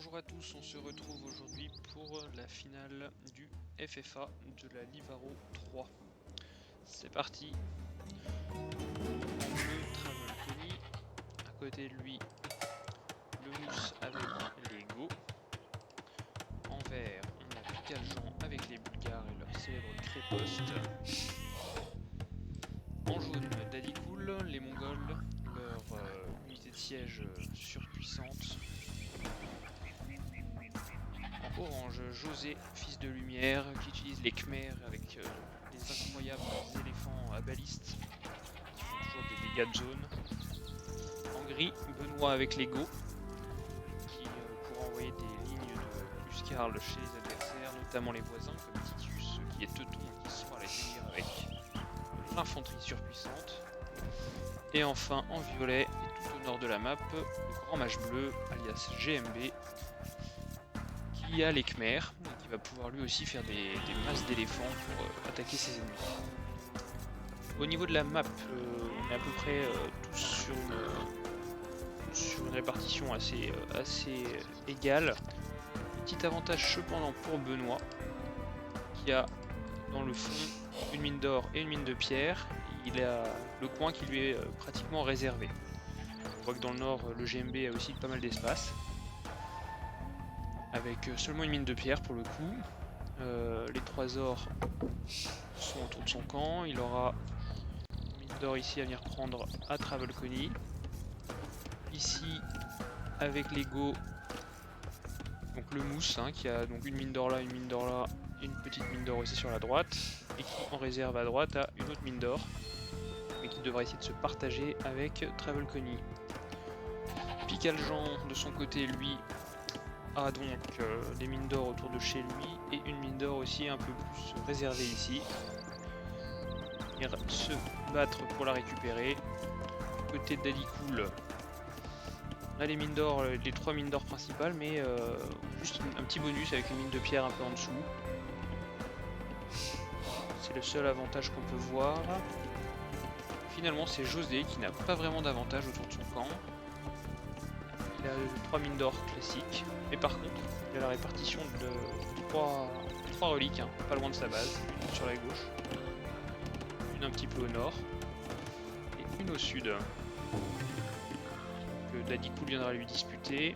Bonjour à tous, on se retrouve aujourd'hui pour la finale du FFA de la Livaro 3. C'est parti. En bleu, Travel Conny. À côté de lui, le mousse avec les Go. En vert, on a Picaljean avec les Bulgares et leur célèbre créposte. En jaune, Daddy Cool, les Mongols, leur unité de siège surpuissante. En orange, José, fils de lumière, qui utilise les Khmers avec les incroyables éléphants à baliste qui font toujours des dégâts de zone. En gris, Benoît avec les Go, qui pourra envoyer des lignes de Luskarl chez les adversaires, notamment les voisins comme Titus, qui est teuton et qui sera à l'accueillir avec l'infanterie surpuissante. Et enfin en violet, et tout au nord de la map, le grand mage bleu, alias GMB, qui a les Khmers, et qui va pouvoir lui aussi faire des masses d'éléphants pour attaquer ses ennemis. Au niveau de la map, on est à peu près tous sur une répartition assez égale. Petit avantage cependant pour Benoît, qui a dans le fond une mine d'or et une mine de pierre. Il a le coin qui lui est pratiquement réservé. On voit que dans le nord, le GMB a aussi pas mal d'espace, avec seulement une mine de pierre pour le coup. Les 3 ors sont autour de son camp. Il aura une mine d'or ici à venir prendre à Travel Conny. Ici, avec les Go, donc le mousse, qui a donc une mine d'or là, une mine d'or là, et une petite mine d'or aussi sur la droite, et qui en réserve à droite a une autre mine d'or, mais qui devra essayer de se partager avec Travel Conny. Picaljean de son côté, lui, a donc des mines d'or autour de chez lui, et une mine d'or aussi un peu plus réservée ici. Il va se battre pour la récupérer. Côté de Daddy Cool, on a les mines d'or, les 3 mines d'or principales, mais juste un petit bonus avec une mine de pierre un peu en dessous. C'est le seul avantage qu'on peut voir. Finalement, c'est José qui n'a pas vraiment d'avantage autour de son camp. Il a 3 mines d'or classiques, mais par contre, il a la répartition de 3 reliques, pas loin de sa base. Une sur la gauche, une un petit peu au nord, et une au sud. Que Daddy Cool viendra lui disputer.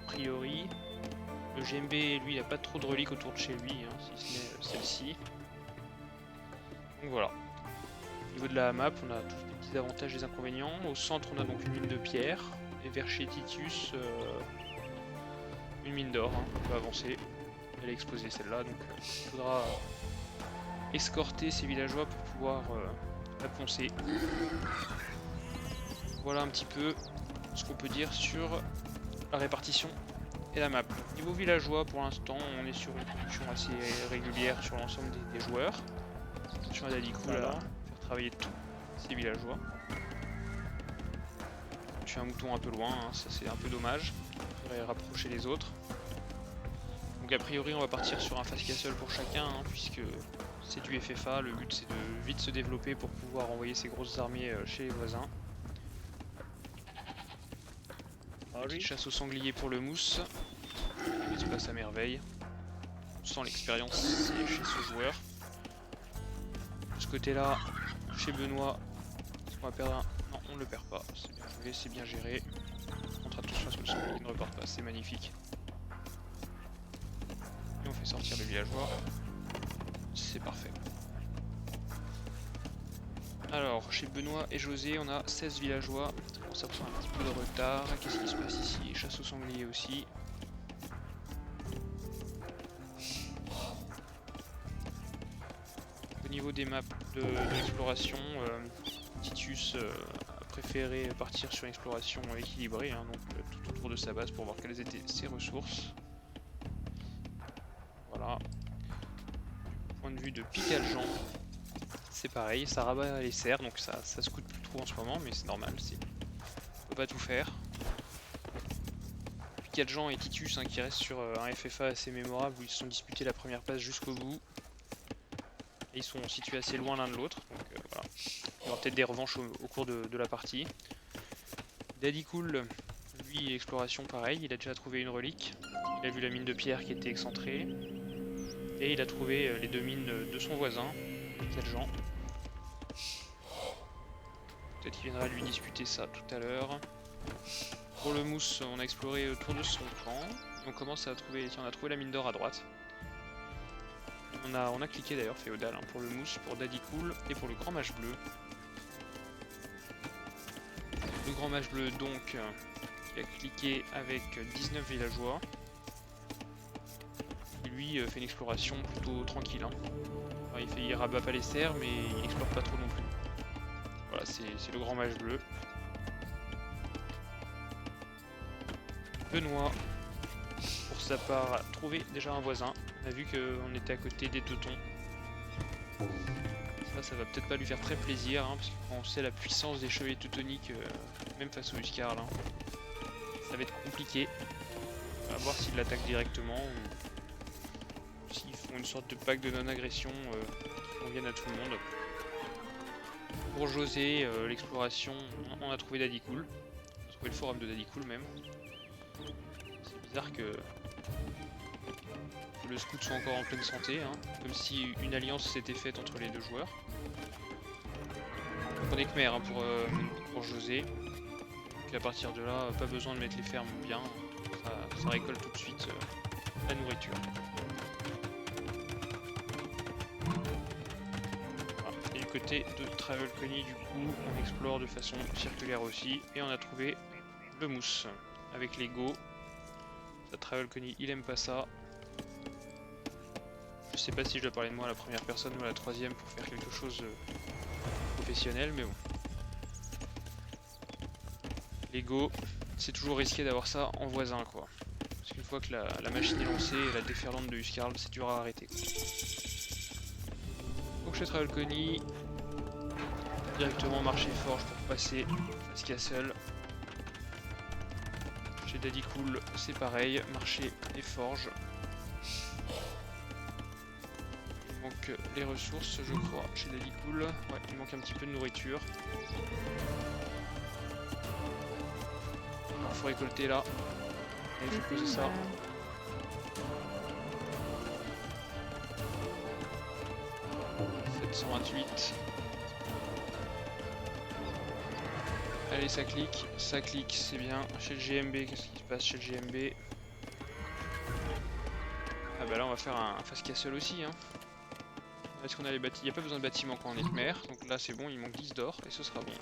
A priori, le GMB, lui, il n'a pas trop de reliques autour de chez lui, si ce n'est celle-ci. Donc voilà. Au niveau de la map, on a tous des petits avantages et des inconvénients. Au centre, on a donc une mine de pierre. Et vers chez Titus, une mine d'or. On peut avancer. Elle est exposée celle-là, donc il faudra escorter ces villageois pour pouvoir la poncer. Voilà un petit peu ce qu'on peut dire sur la répartition et la map. Niveau villageois, pour l'instant, on est sur une production assez régulière sur l'ensemble des joueurs. Attention à Daddy Cool là, faire travailler tous ces villageois. Je suis un mouton un peu loin, ça c'est un peu dommage. Il faudrait rapprocher les autres. Donc a priori on va partir sur un fast castle pour chacun, puisque c'est du FFA, le but c'est de vite se développer pour pouvoir envoyer ses grosses armées chez les voisins. Petite chasse au sanglier pour le mousse, il se passe à merveille. On sent l'expérience chez ce joueur. De ce côté là, chez Benoît, on va perdre un... Non, on ne le perd pas, c'est bien joué, c'est bien géré. Contre attention à ce que le sanglier ne reparte pas, c'est magnifique. Et on fait sortir le villageois. C'est parfait. Alors, chez Benoît et José, on a 16 villageois. Ça prend un petit peu de retard. Qu'est-ce qui se passe ici? Chasse au sanglier aussi. Au niveau des maps de l'exploration, Titus a préféré partir sur une exploration équilibrée, donc tout autour de sa base pour voir quelles étaient ses ressources. Voilà. Du point de vue de Picaljean, c'est pareil, ça rabat les serres, donc ça se coûte plus trop en ce moment, mais c'est normal, on peut pas tout faire. Picaljean et Titus qui restent sur un FFA assez mémorable où ils se sont disputés la première place jusqu'au bout. Et ils sont situés assez loin l'un de l'autre, donc voilà. Il y aura peut-être des revanches au cours de la partie. Daddy Cool, Lui, exploration pareil, il a déjà trouvé une relique. Il a vu la mine de pierre qui était excentrée. Et il a trouvé les 2 mines de son voisin, Caljan. Peut-être qu'il viendra lui disputer ça tout à l'heure. Pour le mousse, on a exploré autour de son camp. On commence à trouver, tiens, on a trouvé la mine d'or à droite. On a cliqué d'ailleurs féodal hein, pour le mousse, pour Daddy Cool et pour le grand mage bleu. Le grand mage bleu donc qui a cliqué avec 19 villageois. Et lui fait une exploration plutôt tranquille. Hein. Enfin, il rabat pas les serres mais il explore pas trop non plus. Voilà, c'est le grand mage bleu. Benoît, pour sa part, a trouvé déjà un voisin. On a vu qu'on était à côté des Teutons. Ça va peut-être pas lui faire très plaisir, hein, parce que quand on sait la puissance des chevaliers teutoniques, même face aux Huscarls, hein, ça va être compliqué. On va voir s'ils l'attaquent directement ou s'ils font une sorte de pacte de non-agression qui convienne à tout le monde. Pour José, l'exploration, on a trouvé Daddy Cool. On a trouvé le forum de Daddy Cool même. C'est bizarre que le scout soit encore en pleine santé, hein, comme si une alliance s'était faite entre les deux joueurs. On est Khmer hein, pour José. Donc à partir de là, pas besoin de mettre les fermes bien, ça récolte tout de suite la nourriture. Voilà. Et du côté de Travelcony, du coup, on explore de façon circulaire aussi, et on a trouvé le mousse avec les go. Travelcony, il aime pas ça. Je sais pas si je dois parler de moi à la première personne ou à la troisième pour faire quelque chose de professionnel, mais bon. L'ego, c'est toujours risqué d'avoir ça en voisin, quoi. Parce qu'une fois que la machine est lancée, la déferlante de Huscarl, c'est dur à arrêter. Donc chez Travelcony, directement marché forge pour passer face Castle. Chez Daddy Cool, c'est pareil, marché et forge. Il manque les ressources, je crois, chez Daddy Cool. Ouais, il manque un petit peu de nourriture. Il faut récolter là. Et je vais poser ça. « 728. Allez, ça clique, c'est bien. Chez le GMB, qu'est-ce qui se passe chez le GMB? Ah bah là on va faire un face castle aussi hein. Est-ce qu'on a les bâtiments? Il n'y a pas besoin de bâtiments quand on est Khmer, donc là c'est bon, il manque 10 d'or et ce sera bon.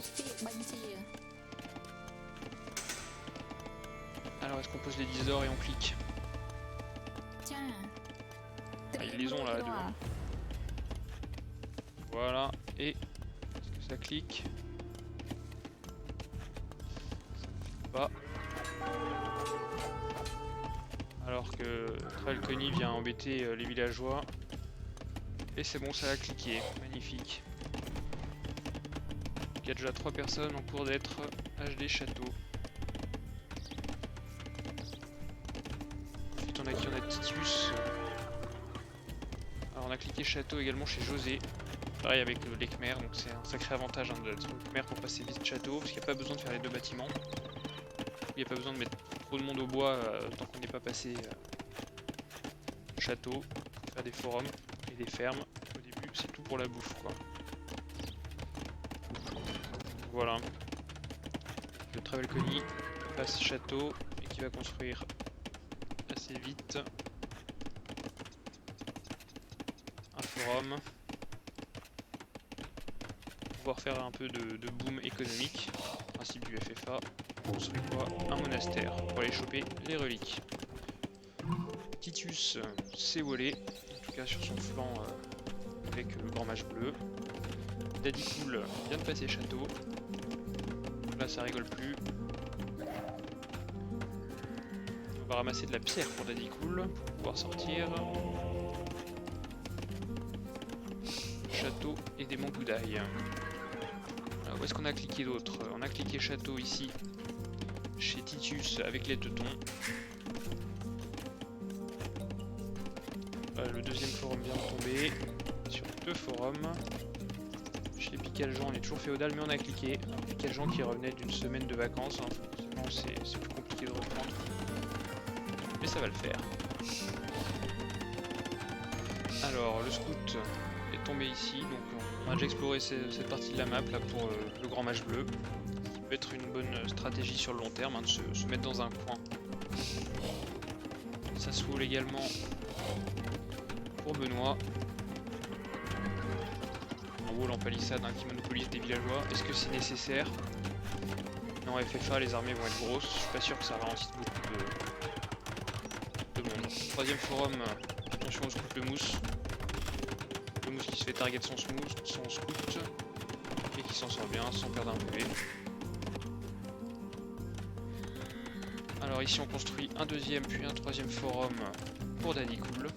Alors est-ce qu'on pose les 10 d'or et on clique? Ah, ils les ont là devant. Voilà, et est-ce que ça clique? Pas. Alors que Travelcony vient embêter les villageois. Et c'est bon, ça a cliqué. Magnifique. Il y a déjà 3 personnes en cours d'être HD château. Ensuite on a qui? On a Titus. Alors on a cliqué château également chez José. Pareil avec les Khmer, donc c'est un sacré avantage hein, d'être Khmer pour passer vite château, parce qu'il n'y a pas besoin de faire les 2 bâtiments. Il n'y a pas besoin de mettre trop de monde au bois tant qu'on n'est pas passé château, pour faire des forums et des fermes. Au début, c'est tout pour la bouffe quoi. Voilà. Le Travelcony passe château et qui va construire assez vite un forum. Pouvoir faire un peu de boom économique. Principe du FFA. On construit quoi? Un monastère pour aller choper les reliques. Titus s'est wallé, en tout cas sur son flanc avec le grand mage bleu. Daddy Cool vient de passer château. Là ça rigole plus. On va ramasser de la pierre pour Daddy Cool pour pouvoir sortir. Château et des monts Goudaï. Où est-ce qu'on a cliqué d'autre? On a cliqué château ici, chez Titus avec les Teutons. Le deuxième forum vient de tomber sur 2 forums. Chez Picaljan on est toujours féodal mais on a cliqué. Picaljan qui revenait d'une semaine de vacances, hein. C'est plus compliqué ça va le faire. Alors le scout est tombé ici, donc on a déjà exploré cette partie de la map là pour le grand mage bleu. Qui peut être une bonne stratégie sur le long terme, hein, de se mettre dans un coin. Ça se roule également pour Benoît. Un wall en palissade hein, qui monopolise des villageois. Est-ce que c'est nécessaire? Non, FFA, les armées vont être grosses. Je suis pas sûr que ça ralentisse beaucoup de monde. Troisième forum, attention au scout le mousse. Le mousse qui se fait target son scout. Et qui s'en sort bien sans perdre un boulet. Alors ici on construit un deuxième puis un troisième forum pour Daddy Cool.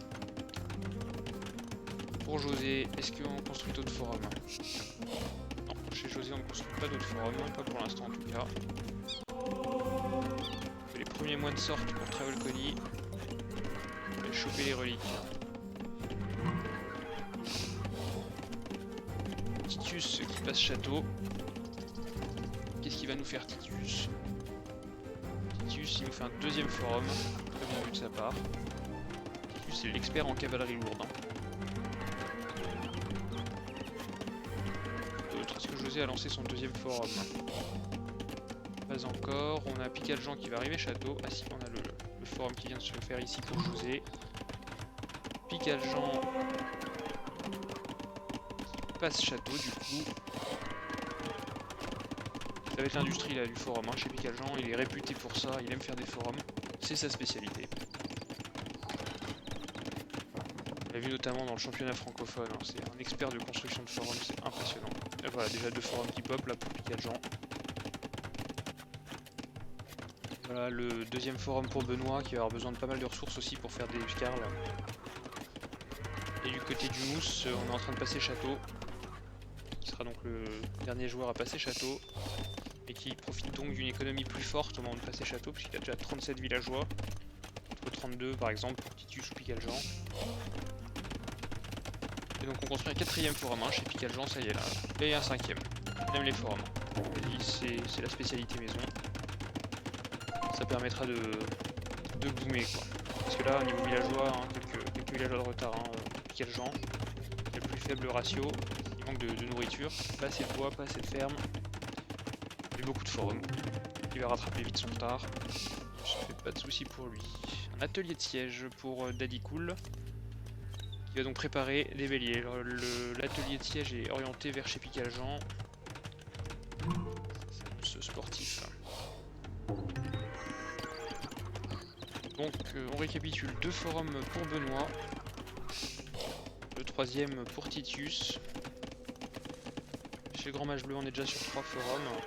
Pour José, est-ce qu'on construit d'autres forums? Non, chez José on ne construit pas d'autres forums, pas pour l'instant en tout cas. Que les premiers moines sortent pour Travelcony et choper les reliques. Titus qui passe château. Qu'est-ce qu'il va nous faire Titus? Titus il nous fait un deuxième forum, très bien vu de sa part. Titus c'est l'expert en cavalerie lourde. Est-ce que José a lancé son deuxième forum? Pas encore. On a Picaljean qui va arriver château. Ah si, on a le forum qui vient de se faire ici pour José. Picaljean qui passe château du coup. Ça va être l'industrie là du forum hein. Chez Picaljean, il est réputé pour ça, il aime faire des forums. C'est sa spécialité. On l'a vu notamment dans le championnat francophone, hein. C'est un expert de construction de forums, c'est impressionnant. Et voilà, déjà deux forums qui pop là pour Picaljean. Voilà le deuxième forum pour Benoît qui va avoir besoin de pas mal de ressources aussi pour faire des Scarles. Et du côté du mousse, on est en train de passer château. Qui sera donc le dernier joueur à passer château. Et qui profite donc d'une économie plus forte au moment de passer château, puisqu'il a déjà 37 villageois. Contre 32 par exemple pour Titus ou Picaljean. Et donc on construit un quatrième forum hein, chez Picaljean, ça y est là. Et un cinquième. Il aime les forums. C'est la spécialité maison. Ça permettra de boomer quoi. Parce que là au niveau villageois, hein, quelques villageois de retard. Hein, Picaljean, il a le plus faible ratio. Il manque de nourriture, pas assez de bois, pas assez de ferme. Il y a beaucoup de forums. Il va rattraper vite son retard. Je fais pas de soucis pour lui. Un atelier de siège pour Daddy Cool. Qui va donc préparer des béliers. L'atelier de siège est orienté vers chez Picaljean. Ce sportif. Donc on récapitule deux forums pour Benoît. Le troisième pour Titus. Chez le Grand Mage Bleu on est déjà sur 3 forums.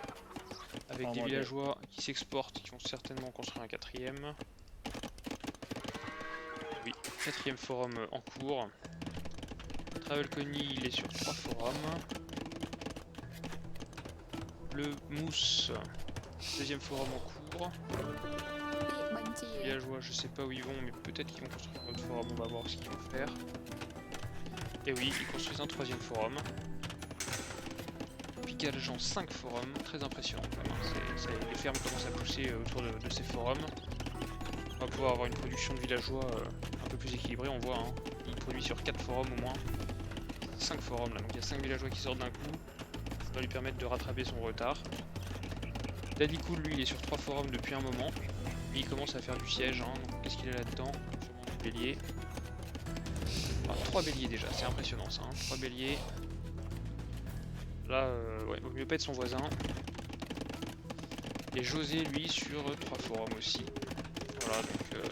Avec des villageois qui s'exportent, qui vont certainement construire un quatrième. Oui, quatrième forum en cours. Travelcony, il est sur 3 forums. Le mousse, deuxième forum en cours. Les villageois, je sais pas où ils vont, mais peut-être qu'ils vont construire un autre forum, on va voir ce qu'ils vont faire. Et oui, ils construisent un troisième forum. Picaljean 5 forums, très impressionnant quand même. Les fermes commencent à pousser autour de ces forums. On va pouvoir avoir une production de villageois un peu plus équilibrée, on voit. Hein. Il produit sur 4 forums au moins. 5 forums là, donc il y a 5 villageois qui sortent d'un coup. Ça va lui permettre de rattraper son retard. Daddy Cool, lui, il est sur 3 forums depuis un moment. Et il commence à faire du siège. Hein. Qu'est-ce qu'il a là-dedans? Sûrement du bélier. Enfin, 3 béliers déjà, c'est impressionnant ça. Hein. 3 béliers. Là, ouais, vaut mieux pas être son voisin. Et José, lui, sur 3 forums aussi. Voilà, donc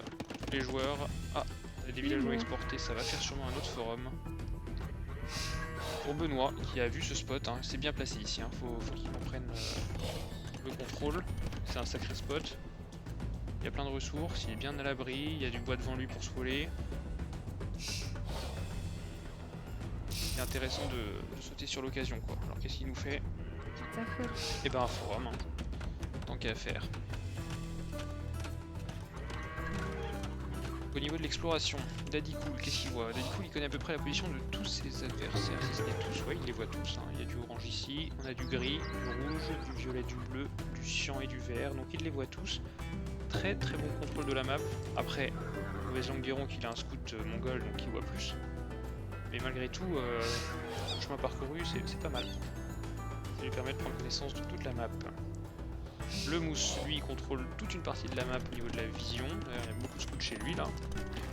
les joueurs... Ah, on a des villageois exportés, ça va faire sûrement un autre forum. Pour Benoît, qui a vu ce spot, hein, c'est bien placé ici, hein, faut qu'il comprenne le contrôle. C'est un sacré spot. Il y a plein de ressources, il est bien à l'abri, il y a du bois devant lui pour se voler. C'est intéressant de sauter sur l'occasion quoi. Alors qu'est-ce qu'il nous fait? Et ben un forum, hein. Tant qu'à faire. Au niveau de l'exploration, Daddy Cool, qu'est-ce qu'il voit? Daddy Cool il connaît à peu près la position de tous ses adversaires, si ce n'est tous, ouais il les voit tous, hein. Il y a du orange ici, on a du gris, du rouge, du violet, du bleu, du cyan et du vert, donc il les voit tous. très bon contrôle de la map. Après, mauvaise langue diront qu'il a un scout mongol donc il voit plus. Mais malgré tout, le chemin parcouru c'est pas mal. Ça lui permet de prendre connaissance de toute la map. Le mousse, lui, il contrôle toute une partie de la map au niveau de la vision. D'ailleurs, il y a beaucoup de scouts chez lui là.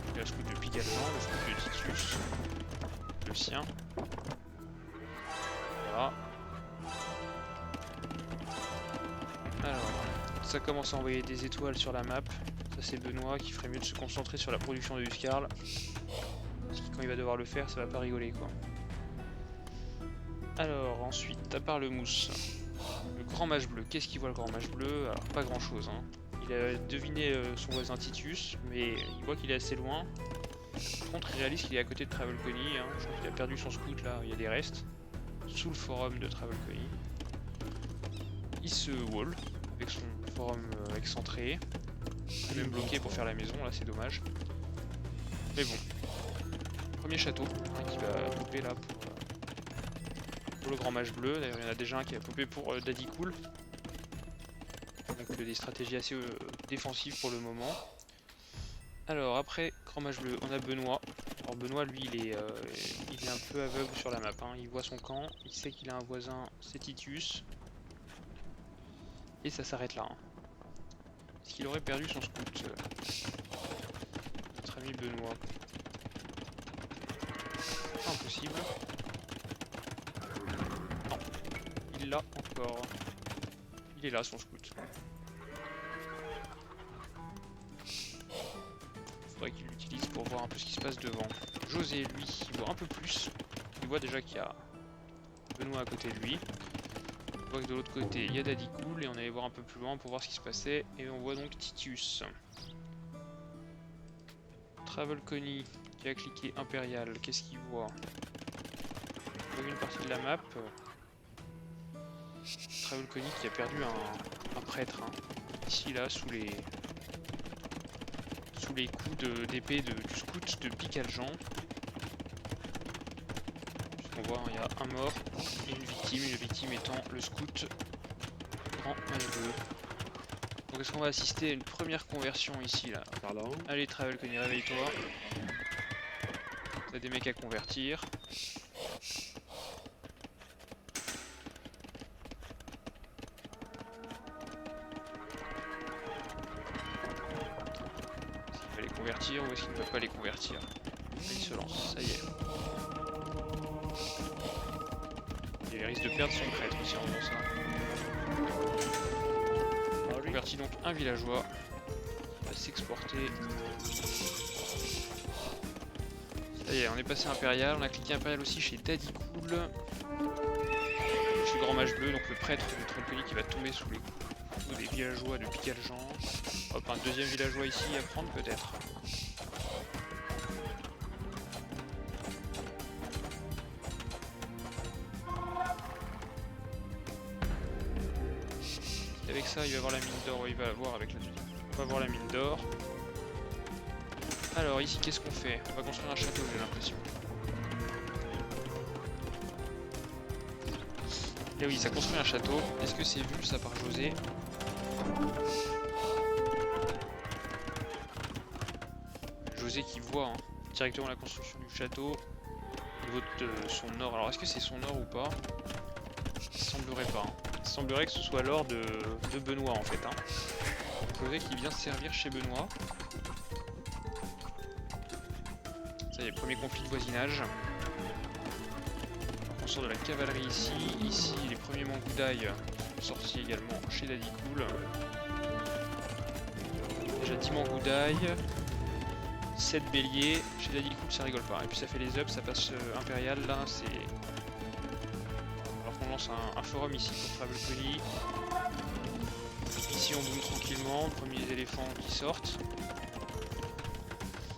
Il y a le scout de Pigalgan, le scout de Titus, le sien. Voilà. Alors, ça commence à envoyer des étoiles sur la map. Ça c'est Benoît qui ferait mieux de se concentrer sur la production de Huskarl. Parce que quand il va devoir le faire, ça va pas rigoler quoi. Alors ensuite, à part le mousse, le grand mage bleu. Qu'est-ce qu'il voit le grand mage bleu? Alors pas grand chose hein. Il a deviné son voisin Titus, mais il voit qu'il est assez loin. Par contre il réalise qu'il est à côté de Travelcony, hein. Je crois qu'il a perdu son scout là, il y a des restes. Sous le forum de Travelcony. Il se wall avec son forum excentré. Il est même bloqué pour faire la maison, là c'est dommage. Mais bon. Premier château hein, qui va popper là pour le grand mage bleu. D'ailleurs il y en a déjà un qui a popé pour Daddy Cool. Donc des stratégies assez défensives pour le moment. Alors après grand mage bleu, on a Benoît. Alors Benoît lui il est un peu aveugle sur la map, hein. Il voit son camp, il sait qu'il a un voisin, c'est Titus. Et ça s'arrête là. Hein. Est-ce qu'il aurait perdu son scout notre ami Benoît? Impossible. Non. Il l'a encore. Il est là son scout. Faudrait qu'il l'utilise pour voir un peu ce qui se passe devant. José lui, il voit un peu plus. Il voit déjà qu'il y a Benoît à côté de lui. On voit que de l'autre côté il y a Daddy Cool et on allait voir un peu plus loin pour voir ce qui se passait et on voit donc Titus. Travelcony qui a cliqué Impérial, qu'est-ce qu'il voit? On voit une partie de la map. Travelcony qui a perdu un prêtre hein. Ici là sous les coups d'épée du scout de Pigalgan. On voit, il y a un mort et une victime étant le scout grand mage bleu. Donc est-ce qu'on va assister à une première conversion ici là? Pardon. Allez Travelcony, réveille-toi. T'as des mecs à convertir. Est-ce qu'il va les convertir ou est-ce qu'il ne va pas les convertir? Là, il se lance, ça y est. Il risque de perdre son prêtre si on fait ça. On convertit donc un villageois. Il va s'exporter. Ça y est, on est passé impérial. On a cliqué impérial aussi chez Daddy Cool. Chez le grand mage bleu, donc le prêtre de Travelcony qui va tomber sous les coups des villageois de Pigalgan. Hop, un deuxième villageois ici à prendre peut-être. Avec ça, il va avoir la mine d'or, il va avoir avec la... On va avoir la mine d'or. Alors ici, qu'est-ce qu'on fait? On va construire un château, j'ai l'impression. Et oui, ça construit un château. Est-ce que c'est vu ça par José? José qui voit hein, directement la construction du château au niveau de son or. Alors est-ce que c'est son or ou pas? Il semblerait pas. Hein. Il semblerait que ce soit l'or de Benoît en fait. Hein. José qui vient se servir chez Benoît. Ça y est, premier conflit de voisinage. On sort de la cavalerie ici. Ici, les premiers mangoudaï sont sortis également chez Daddy Cool. Déjà 10 mangoudaï. 7 béliers. Chez Daddy Cool, ça rigole pas. Et puis ça fait les ups, ça passe impérial. Là, c'est... Alors qu'on lance un forum ici pour Travelcony. Ici, on boum tranquillement. Premiers éléphants qui sortent.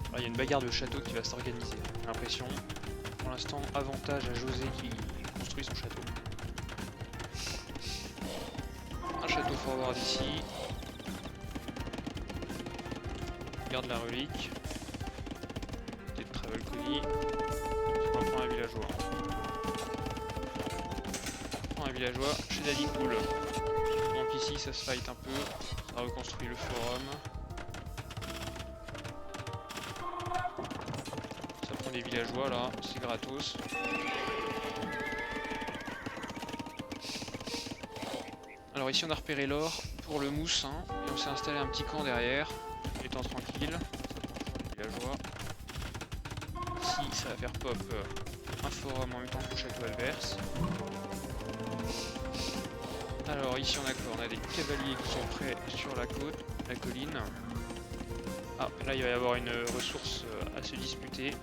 Alors, il y a une bagarre de château qui va s'organiser, j'ai l'impression. Pour l'instant, avantage à José qui construit son château. Un château forward ici. Garde la relique. Côté de Travelcony. On va prendre un villageois. On prend un villageois chez Daddy Cool. Donc Donc ici ça se fight un peu, ça reconstruit le forum. Ça prend des villageois là, c'est gratos. Alors ici on a repéré l'or pour le mousse, hein, et on s'est installé un petit camp derrière, étant tranquille. Ça prend toujours des villageois. Ici ça va faire pop un forum en même temps que le château adverse. Alors ici on a quoi? On a des cavaliers qui sont prêts sur la côte, la colline. Ah, là il va y avoir une ressource à se disputer.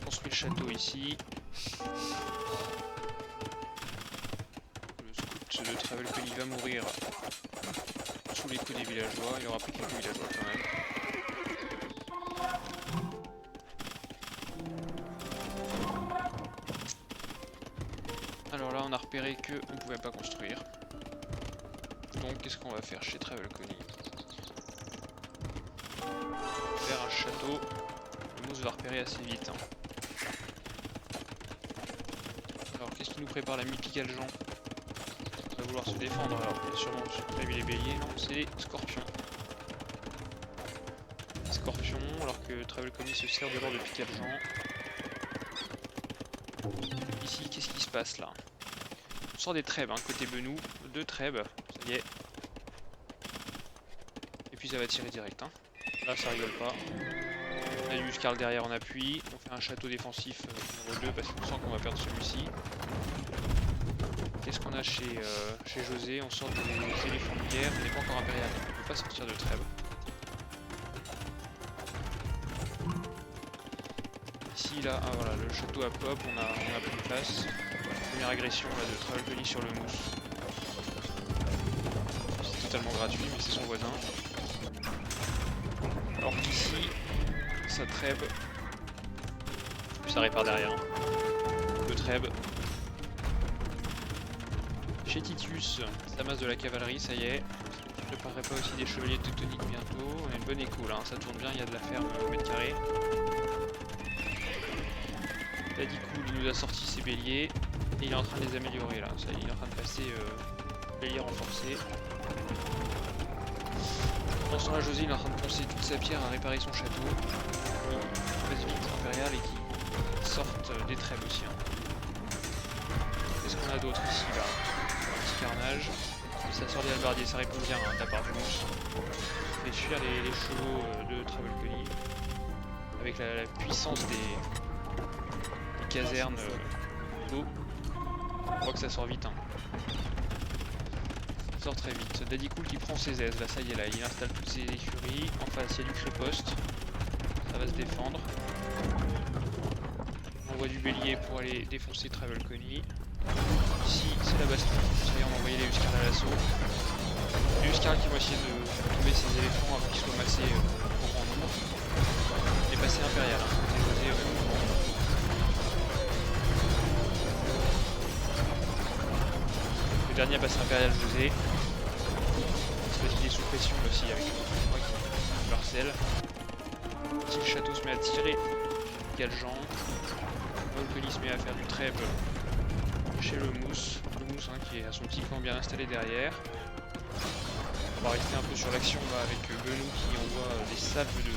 On construit le château ici. Le scout de Travelcony va mourir sous les coups des villageois. Il y aura plus quelques villageois quand même. Alors là on a repéré qu'on ne pouvait pas construire. Donc qu'est-ce qu'on va faire chez Travelcony? Faire un château. Le mousse va repérer assez vite. Hein. Alors qu'est-ce qui nous prépare la mythique Jean? On va vouloir se défendre. Alors bien sûrement prévu les béliers. Non, c'est les scorpions. Les scorpions, alors que Travelcony se sert de l'or de Picaljean. Ici, qu'est-ce qui se passe là? On sort des trèbes, hein, côté Benou, 2 trèbes, ça y est. Et puis ça va tirer direct. Hein. Là, ça rigole pas. On a du Muscarl derrière en appui. On fait un château défensif numéro 2 parce qu'on sent qu'on va perdre celui-ci. Qu'est-ce qu'on a chez José? On sort des éléphants de guerre, on n'est pas encore impérial, on ne peut pas sortir de trêve. Ici, là, ah, voilà, le château à pop, on a pris place. Première agression là, de Travelcony sur le mousse. C'est totalement gratuit, mais c'est son voisin. Alors qu'ici, ça trêve. Puis ça répare derrière. Hein. Le trêve. Chez Titus, ça masse de la cavalerie, ça y est. Je ne préparerai pas aussi des chevaliers teutoniques bientôt. On a une bonne écho là, hein. Ça tourne bien, il y a de la ferme au mètre carré. Là du coup, il nous a sorti ses béliers. Et il est en train de les améliorer là. Ça, il est en train de passer bélier renforcé. Pendant ce temps-là, José il est en train de poncer toute sa pierre à réparer son château. Il passe vite impérial et qui sortent des trêves aussi. Hein. Qu'est-ce qu'on a d'autre ici là? Carnage, et ça sort des halbardiers, ça répond bien hein, de la part du mousse. On fait fuir les chevaux de Travelcony avec la puissance des casernes d'eau. On voit que ça sort vite. Hein. Ça sort très vite. Daddycool qui prend ses aises, là ça y est, là il installe toutes ses écuries. En face il y a du créposte, ça va se défendre. On envoie du bélier pour aller défoncer Travelcony. Ici, c'est la baston. Ça y est, on a envoyé les Huscarls à l'assaut. Les Huscarls qui vont essayer de tomber ces éléphants avant qu'ils soient massés au grand nombre. Il est passé impérial, hein, côté José au même moment. Le dernier a passé impérial José. C'est parce qu'il est sous pression aussi avec moi qui le harcèle. Si le château se met à tirer, Galjean. Travelcony se met à faire du trèbe chez le mousse hein, qui est à son petit camp bien installé derrière. On va rester un peu sur l'action avec Benou qui envoie des salves de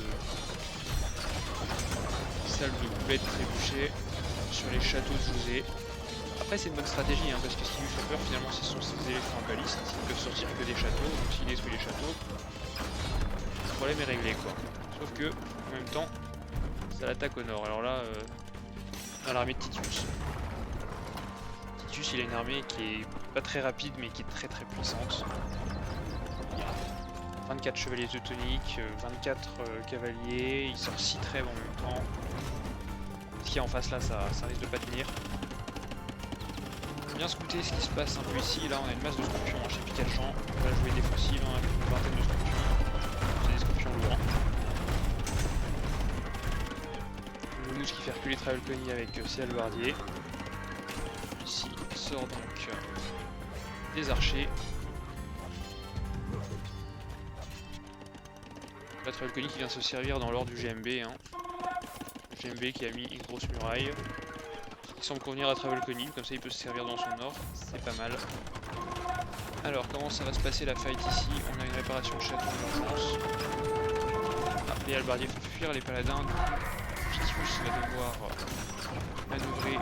boulettes trébuchées sur les châteaux de José. Après c'est une bonne stratégie hein, parce que ce qui lui fait peur finalement ce sont ces éléphants balistes qui ne peuvent sortir que des châteaux, donc s'il détruit les châteaux, le problème est réglé quoi. Sauf que en même temps ça l'attaque au nord. Alors là dans l'armée de Titus. Il a une armée qui est pas très rapide mais qui est très puissante. 24 chevaliers teutoniques, 24 cavaliers, il sort 6 trêves en même temps. Ce qu'il y a en face là, ça risque de pas tenir. Bien scouter ce qui se passe un peu ici. Là on a une masse de scorpions hein, chez Picaljean. On va jouer défensive hein, avec une vingtaine de scorpions. C'est des scorpions lourds. Le mousse qui fait reculer Travelcony avec ses halbardiers. Ici sort donc des archers. La Travelcony qui vient se servir dans l'ordre du GMB. Hein. Le GMB qui a mis une grosse muraille. semble convenir à Travelconning, comme ça il peut se servir dans son nord, c'est pas mal. Alors comment ça va se passer la fight ici? On a une réparation de château d'urgence. Ah, les halbardiers font fuir les paladins, Pitius va devoir manœuvrer,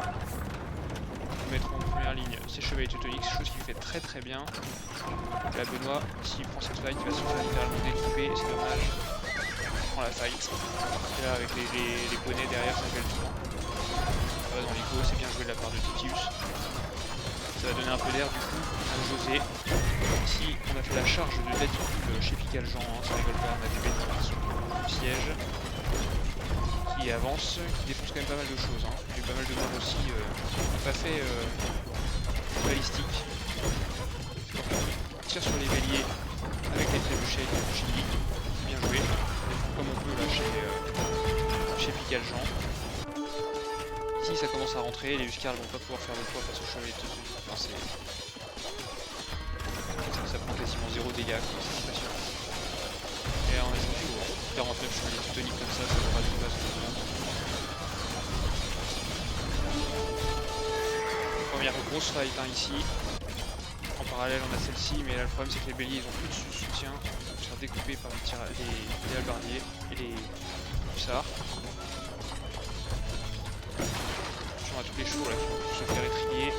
mettre en première ligne ses chevaliers teutoniques, chose qu'il fait très bien. Donc là Benoît, s'il prend cette fight, il va se faire littéralement découper, c'est dommage. Il prend la fight. Et là avec les poneys derrière, ça fait le tour. Ça va dans l'écho, c'est bien joué de la part de Titius. Ça va donner un peu d'air du coup à José. Ici on a fait la charge de Dadicule chez Picaljean, hein, ça rigole pas, on a des bêtes qui sont au siège, qui avancent, qui défoncent quand même pas mal de choses. Hein. Il y a eu pas mal de morts aussi, on n'a pas fait balistique. On tire sur les béliers avec les trébuchets de Chili, bien joué, comme on peut là chez Picaljean. Ici ça commence à rentrer, les Huscarls vont pas pouvoir faire le poids face aux chevaliers teutoniques. Enfin, ça prend quasiment 0 dégâts, c'est impressionnant. Et là on a ce qu'il faut, 49 chevaliers teutoniques comme ça devra tout passer tout le monde. Première grosse fight hein, ici. En parallèle on a celle-ci, mais là le problème c'est que les béliers ils ont plus de soutien, ils vont se faire découper par les halbardiers et les hussards. Attention à tous les chevaux là qui vont se faire étrier.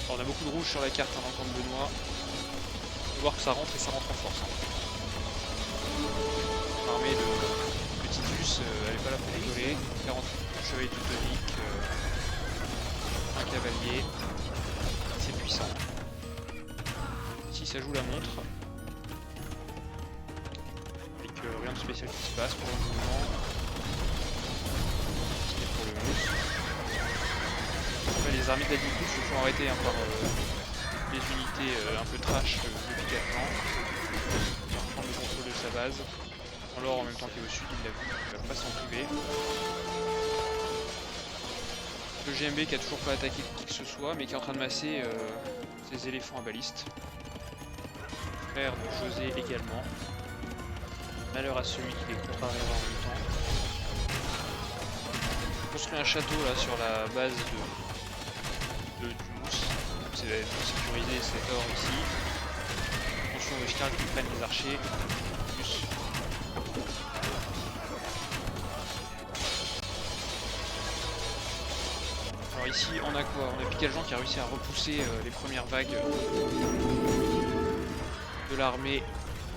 Alors, on a beaucoup de rouge sur la carte hein, dans le camp de Benoît. On peut voir que ça rentre et ça rentre en force. Hein. L'armée de Titus, elle est pas là pour rigoler. 40 chevaliers teutoniques, un cavalier, c'est puissant. Ici ça joue la montre. Avec rien de spécial qui se passe pour le moment. C'était pour le mousse. Les armées de la Dicouche se font arrêter hein, par les unités un peu trash de Picaljean. Il va prendre le contrôle de sa base. En l'or en même temps qu'il est au sud, il l'a vu, il va pas s'en priver. Le GMB qui a toujours pas attaqué qui que ce soit, mais qui est en train de masser ses éléphants à baliste. Frère de José également. Malheur à celui qui les contrariera en même temps. On construit un château là sur la base du mousse. C'est de sécuriser cet or ici. Attention aux Huscarls qui prennent les archers. Plus. Alors ici on a quoi? On a Picaljean qui a réussi à repousser les premières vagues de l'armée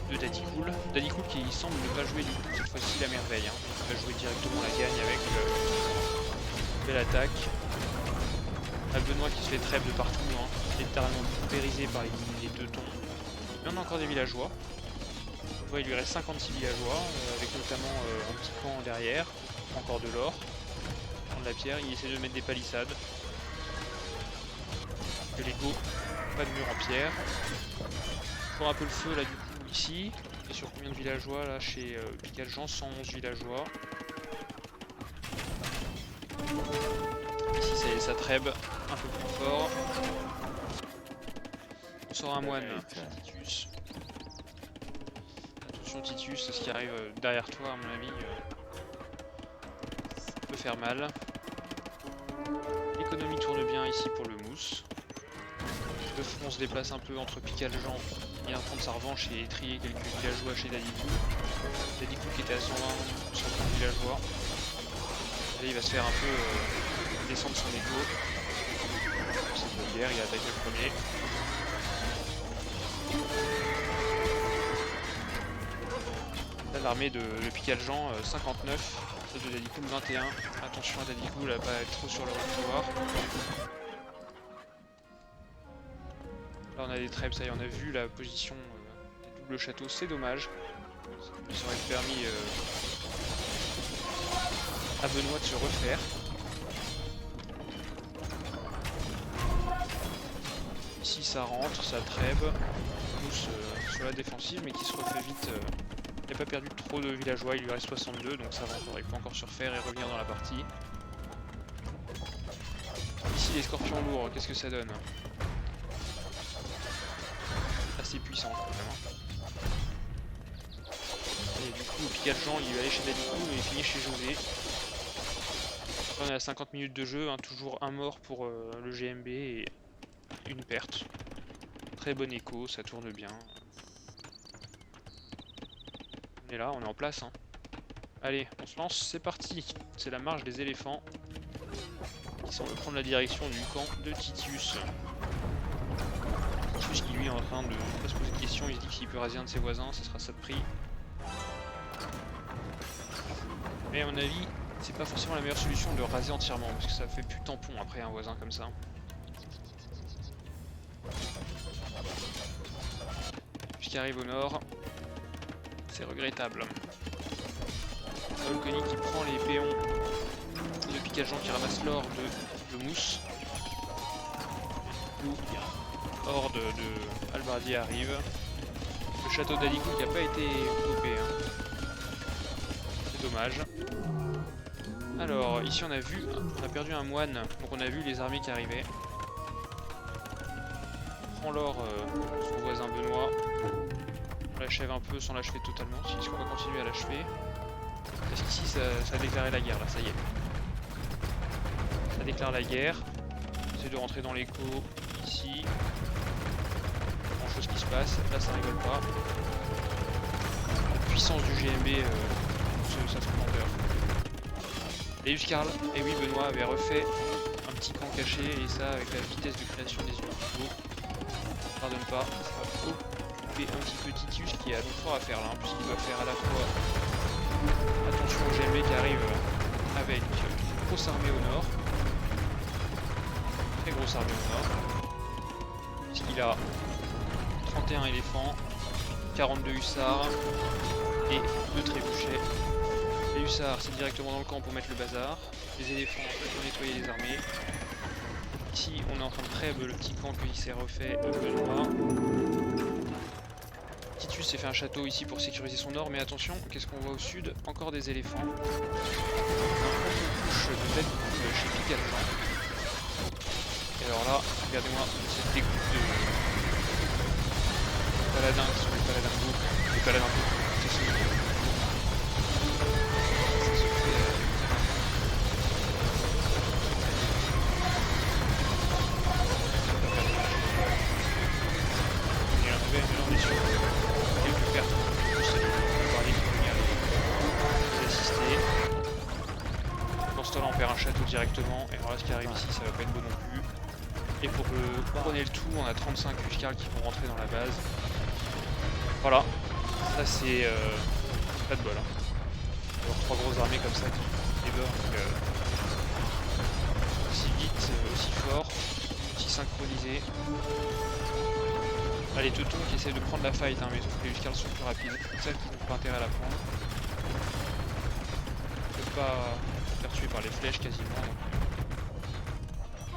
de Dadicule. Dadicule qui semble ne pas jouer du coup cette fois-ci la merveille. Hein. Il va jouer directement la gagne avec une belle attaque. On a Benoît qui se fait trêve de partout, hein. Littéralement pulvérisé par les deux tons. Mais on a encore des villageois. On voit il lui reste 56 villageois, avec notamment un petit camp derrière, encore de l'or. De la pierre, il essaie de mettre des palissades. De l'ego, pas de mur en pierre. Toujours un peu le feu là du coup ici. Et sur combien de villageois là chez Picaljean? 111 villageois. Ici ça y est, ça trêve un peu plus fort. On sort un moine chez Titus. Attention Titus, ce qui arrive derrière toi à mon avis ça peut faire mal. L'économie tourne bien ici pour le mousse. Le front se déplace un peu entre Picaljean, il vient prendre sa revanche et trier quelques villageois chez Dadicule. Dadicule qui était à 120, 130 villageois. Là il va se faire un peu descendre son égo. C'est une guerre, il a attaqué le premier. Là l'armée de Picaljean 59. De Dadicule 21, attention à Dadicule à pas être trop sur le pouvoir. Là on a des trêves, ça y est, on a vu la position des doubles châteaux, c'est dommage. Ça aurait permis à Benoît de se refaire. Ici ça rentre, ça trêve, Mousse sur la défensive mais qui se refait vite. Il n'a pas perdu trop de villageois, il lui reste 62 donc ça va encore, il peut encore se refaire et revenir dans la partie. Ici les scorpions lourds, qu'est-ce que ça donne? Assez puissant quand même. Et du coup Picaljean il va aller chez Dadicule et il finit chez José. on est à 50 minutes de jeu, hein, toujours un mort pour le GMB et une perte. Très bon écho, ça tourne bien. On est là, on est en place. Hein. Allez, on se lance, c'est parti. C'est la marche des éléphants qui semble prendre la direction du camp de Titius. Titius qui lui est en train de pas se poser de questions, il se dit que s'il peut raser un de ses voisins, ce sera ça de prix. Mais à mon avis, c'est pas forcément la meilleure solution de raser entièrement, parce que ça fait plus tampon après un voisin comme ça. Puisqu'il arrive au nord, c'est regrettable. Volcani qui prend les péons de Pikachu qui ramasse l'or de mousse. Où horde de Albardier arrive. Le château d'Alicou qui n'a pas été coupé. Hein. C'est dommage. Alors, ici on a perdu un moine, donc on a vu les armées qui arrivaient. On prend l'or son voisin Benoît. On l'achève un peu sans l'achever totalement. Est-ce qu'on va continuer à l'achever? Parce qu'ici ça a déclaré la guerre, là, ça y est. Ça déclare la guerre. J'essaie de rentrer dans l'écho ici. Pas grand chose qui se passe, là ça rigole pas. La puissance du GMB, ça se commandeur. Et Karl, et oui Benoît avait refait un petit camp caché et ça avec la vitesse de création des humains. Pardonne pas, ça va occuper un petit peu Titus qui a donc fort à faire là, hein, puisqu'il doit faire à la fois attention au GMB qui arrive avec une grosse armée au nord. Très grosse armée au nord. Puisqu'il a 31 éléphants, 42 hussards et 2 trébuchets. Les hussards, c'est directement dans le camp pour mettre le bazar. Les éléphants, pour nettoyer les armées. Ici, on est en train de prep le petit camp qu'il s'est refait Benoît. Titus s'est fait un château ici pour sécuriser son nord, mais attention, qu'est-ce qu'on voit au sud? Encore des éléphants. On couche de tête chez Pikachu. Et alors là, regardez-moi cette découpe de paladins qui sont les paladins beaux, les paladins beaux. On perd un château directement, et alors là ce qui arrive ici ça va pas être beau non plus. Et pour couronner le tout, on a 35 Huskarls qui vont rentrer dans la base. Voilà, ça c'est pas de bol. Hein. Alors 3 grosses armées comme ça qui débarquent aussi vite, aussi fort, aussi synchronisées. Là les teutons qui essaient de prendre la fight, hein, mais sauf que les Huskarls sont plus rapides, c'est ça qui n'ont pas intérêt à la prendre. On peut pas tué par les flèches quasiment, donc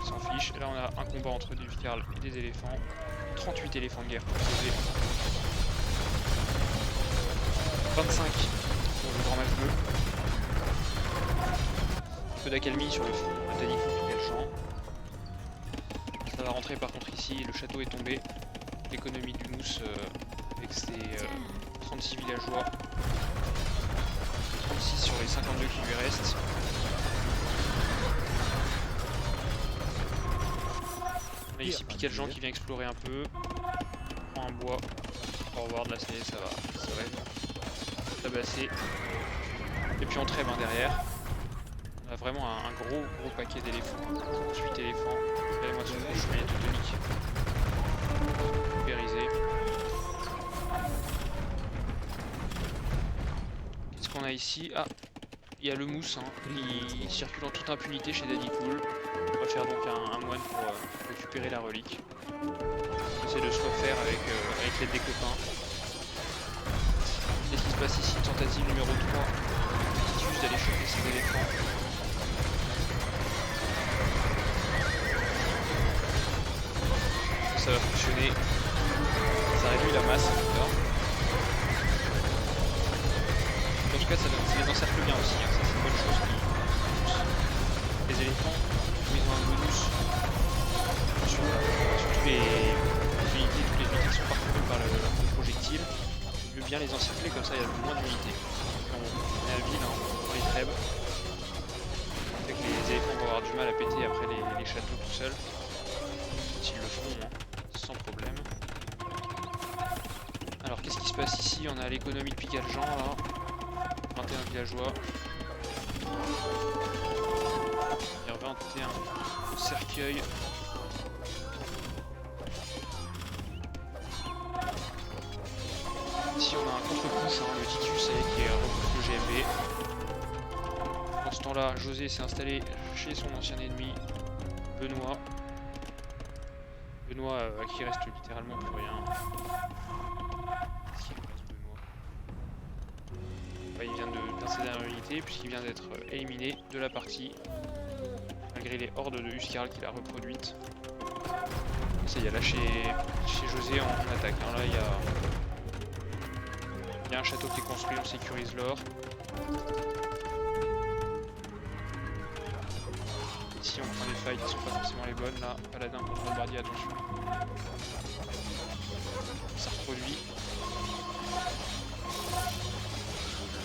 ils s'en fichent. Et là on a un combat entre des Huskarls et des éléphants. 38 éléphants de guerre posés. 25 pour le grand mage bleu. Un peu d'accalmie sur le front de Danicou et Pikachu. Ça va rentrer par contre ici, le château est tombé. L'économie du mousse avec ses 36 villageois. 36 sur les 52 qui lui restent. On a ici Pikachu qui vient explorer un peu. On prend un bois. Forward, là ça y est, ça va être tabassé. Et puis on trêve derrière. On a vraiment un gros paquet d'éléphants. 8 éléphants. Regardez-moi sur le chemin teutonique. Pulvérisé. Qu'est-ce qu'on a ici? Ah, il y a le mousse, hein. Il circule en toute impunité chez Daddy Cool. On va faire donc un moine pour récupérer la relique. On essaie de se refaire avec l'aide des copains. Qu'est-ce qui se passe ici? Tentative numéro 3. Titus d'aller choper ses éléphants. Ça va fonctionner. Ça réduit la masse en tout cas. En tout cas ça les encercle bien aussi, hein. Ça c'est une bonne chose. Les éléphants, ils ont un bonus sur toutes les unités qui sont parcourus par le projectile. Il veut bien les encercler, comme ça il y a le moins d'unités. On est à ville, hein, on les trêve. fait que les éléphants vont avoir du mal à péter après les châteaux tout seuls. S'ils le feront, hein, sans problème. Alors qu'est-ce qui se passe ici? On a l'économie de Pigaljean là. 21 villageois. 21 cercueils. Ici on a un contre-push, hein, le Titus qui recrute le GMB. Dans ce temps-là, José s'est installé chez son ancien ennemi, Benoît. Benoît à qui reste littéralement plus rien. Qu'est-ce qu'il reste, Benoît? Bah, il vient d'installer une unité puisqu'il vient d'être éliminé de la partie. Malgré les hordes de Huskarl qu'il a reproduites. Ça y est, là chez José on attaque. Hein. Là il y a un château qui est construit, on sécurise l'or. Ici on prend des failles qui sont pas forcément les bonnes. Là, paladin contre bombardier, attention. Ça reproduit.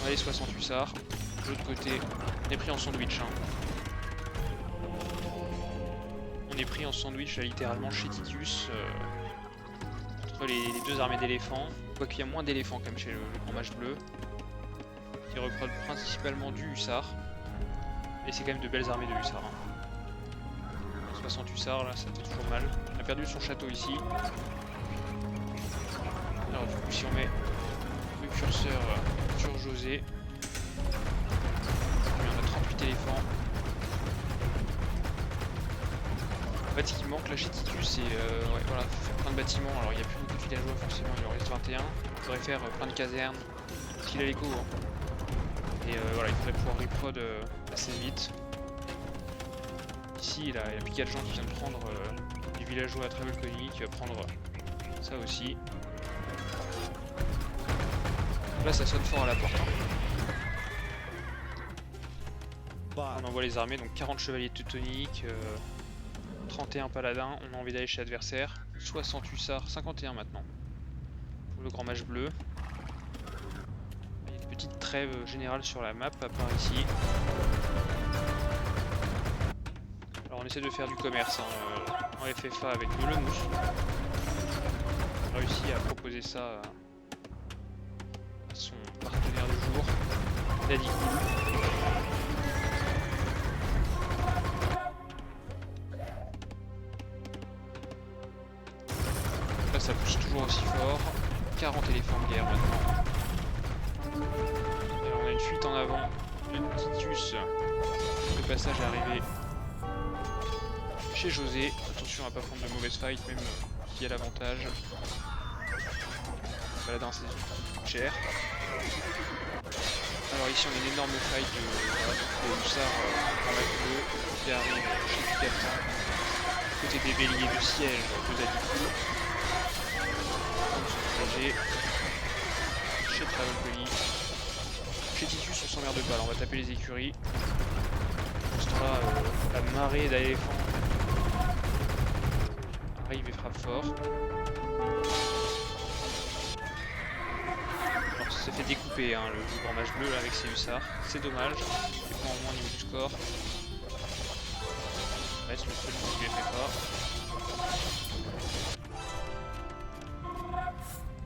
On a les 60 hussards. De l'autre côté, on est pris en sandwich. Hein. On est pris en sandwich là, littéralement chez Titus entre les deux armées d'éléphants. Quoiqu'il y a moins d'éléphants comme chez le grand mage bleu. Qui reprennent principalement du hussard. Et c'est quand même de belles armées de hussards. Hein. 60 hussards là, ça fait toujours mal. On a perdu son château ici. Alors du coup si on met le curseur sur José. On a 38 éléphants. En fait, ce qui manque là chez Titus, c'est ouais, voilà, faire plein de bâtiments. Alors, il n'y a plus beaucoup de villageois, forcément, il en reste 21. Il faudrait faire plein de casernes, qu'il a l'écho. Hein. Et voilà, il faudrait pouvoir reprod assez vite. Ici, il y a Pigaljean qui vient de prendre les villageois à Travelcony, qui va prendre ça aussi. Là, ça sonne fort à la porte. Hein. On envoie les armées, donc 40 chevaliers teutoniques. 31 paladins, on a envie d'aller chez l'adversaire. 60 hussards, 51 maintenant. Pour le grand mage bleu. Il y a une petite trêve générale sur la map, à part ici. Alors on essaie de faire du commerce hein, en FFA avec le Lemous. On a réussi à proposer ça à son partenaire du jour, Daddy Cool. Là ça pousse toujours aussi fort. 40 éléphants de guerre maintenant. Alors on a une fuite en avant de Titus. Le passage est arrivé chez José. Attention à pas prendre de mauvaise fight, même s'il y a l'avantage. Paladin c'est cher. Alors ici on a une énorme fight de hussards en map bleu qui arrive chez Pigaljean. Côté des béliers de siège de Daddy Cool. Chez Travelcony. Chez Titus on s'emmerde pas, là on va taper les écuries. Pour ce temps là, la marée d'éléphants arrive et frappe fort. Alors ça s'est fait découper hein, le grand mage bleu là, avec ses hussards. C'est dommage, il prend en moins au niveau du score. Reste le seul qui ne fait pas.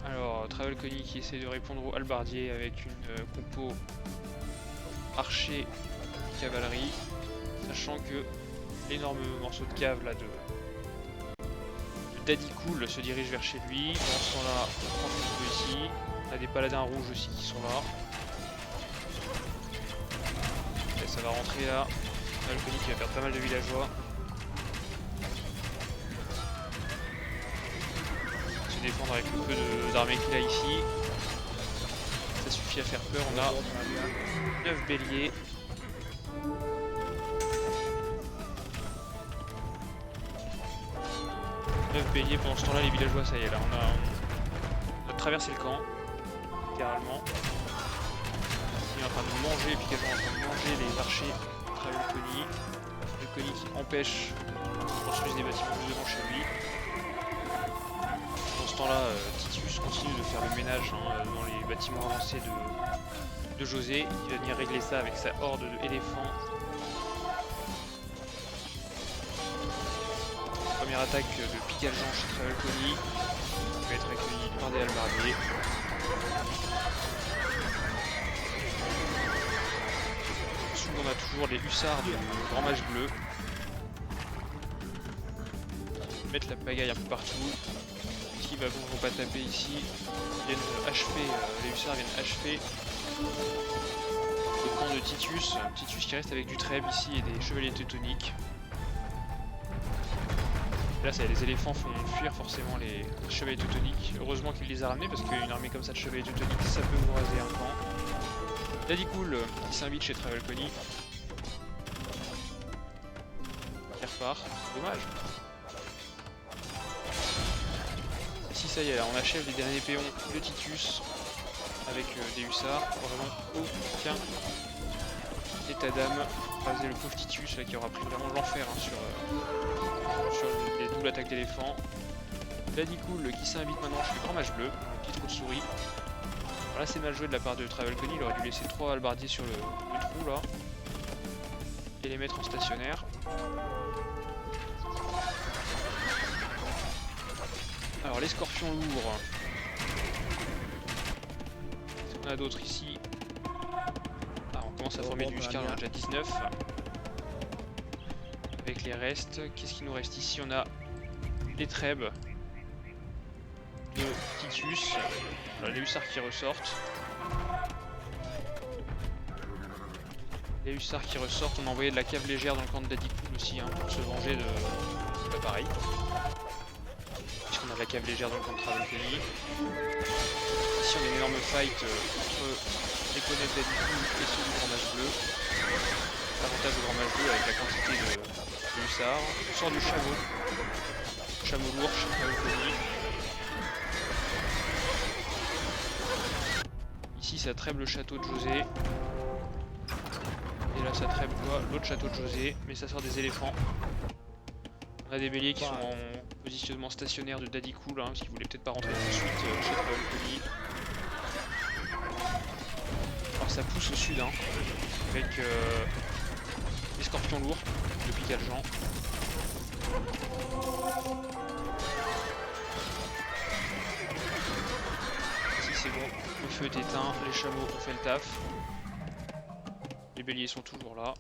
Alors, Travelcony qui essaie de répondre au halbardier avec une compo archer cavalerie, sachant que l'énorme morceau de cave là de Daddy Cool se dirige vers chez lui. Pendant ce temps-là, on prend tout peu ici. On a des paladins rouges aussi qui sont là. Et ça va rentrer là. Travelcony qui va perdre pas mal de villageois. Défendre avec le peu d'armée qu'il a ici. Ça suffit à faire peur. On a 9 béliers. Pendant ce temps là les villageois ça y est là on a traversé le camp littéralement. Il est en train de manger et puis est en train de manger les archers Travelcony. Travelcony qui empêche de construire des bâtiments plus devant chez lui. Pendant ce temps là Titus continue de faire le ménage hein, dans les bâtiments avancés de José. Il va venir régler ça avec sa horde d'éléphants première attaque de Pigaljean chez Travelconi va être accueillie par des halbardiers. Ensuite on a toujours les hussards du Grand Mage Bleu. Ils mettent la pagaille un peu partout. Qui va vont pas taper ici. Ils viennent achever, les hussards viennent achever le camp de Titus. Titus qui reste avec du trèbe ici et des chevaliers teutoniques. Là, les éléphants font fuir forcément les chevaliers teutoniques. Heureusement qu'il les a ramenés parce qu'une armée comme ça de chevaliers teutoniques, ça peut vous raser un camp. Daddy-Cool qui s'invite chez Travelconi. Qui repart. Dommage. Ici, ça y est, on achève les derniers péons de Titus avec des hussards. Vraiment aucun état d'âme. Raser le pauvre Titus là, qui aura pris vraiment l'enfer hein, sur les doubles attaques d'éléphants. Daddy-Cool qui s'invite maintenant chez le Grand Mage Bleu, un petit trou de souris. Voilà, c'est mal joué de la part de Travelconi, il aurait dû laisser 3 halbardiers sur le trou là. Et les mettre en stationnaire. Alors les scorpions lourds. Qu'est-ce qu'on a d'autre ici? Ah, on commence à former du Huskar, on en a déjà 19. Avec les restes, qu'est-ce qui nous reste ici? On a les trèbes de Titus, voilà, les hussards qui ressortent. Les hussards qui ressortent, on a envoyé de la cave légère dans le camp de Daddy-Cool aussi, hein, pour se venger de l'appareil. Puisqu'on a de la cave légère dans le camp de Travelconi. Ici on a une énorme fight entre les poneys de Daddy-Cool et ceux du Grand Mage Bleu. L'avantage du Grand Mage Bleu avec la quantité de hussards. On sort du chameau. Chameau lourd chez Travelconi. Ici ça trêve le château de José. Et là ça trêve quoi? L'autre château de José. Mais ça sort des éléphants. On a des béliers qui sont en positionnement stationnaire de Daddy-Cool, hein, parce qu'ils voulaient peut-être pas rentrer tout de suite chez Travelconi. Alors ça pousse au sud, hein, avec les scorpions lourds de Pigaljean. Ici c'est bon, le feu est éteint, les chameaux ont fait le taf. Les béliers sont toujours là.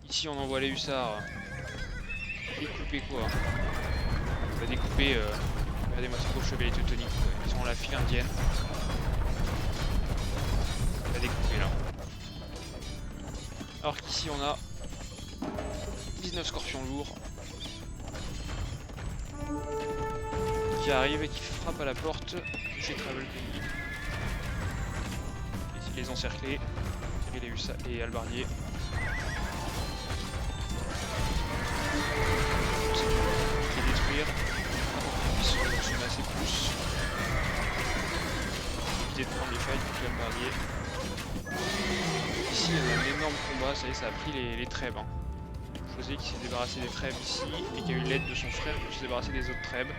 Ici on envoie les hussards. Découper quoi? On va découper, regardez-moi ces pauvres chevaliers teutoniques, ils sont la file indienne. On va découper là. Alors qu'ici on a 19 scorpions lourds qui arrivent et qui frappent à la porte de chez Travelconi. Ici les encercler, et les halbardiers. Détruire avant qu'ils puissent se masser plus. Éviter de prendre les failles contre l'halbardier. Ici il y a un énorme combat, ça y est, ça a pris les trèbes. Hein. José qui s'est débarrassé des trèbes ici et qui a eu l'aide de son frère pour se débarrasser des autres trèbes.